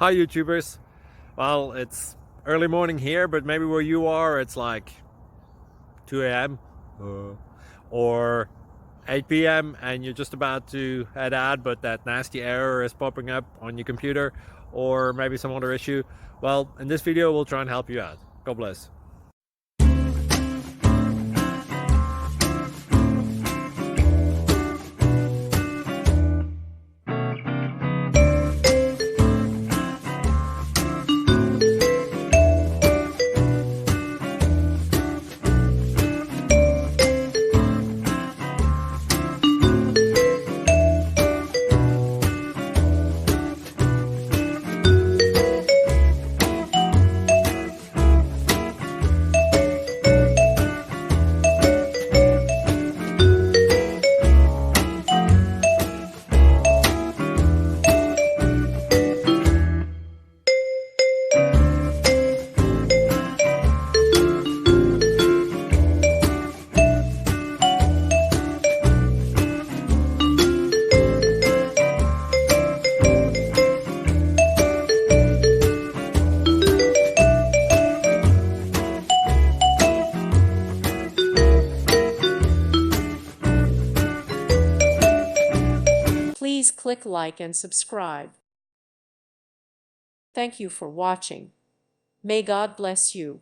Hi YouTubers. Well, it's early morning here, but maybe where you are it's like 2 a.m. Or 8 p.m. and you're just about to head out, but that nasty error is popping up on your computer, or maybe some other issue. Well, in this video we'll try and help you out. God bless. Please click like and subscribe. Thank you for watching. May God bless you.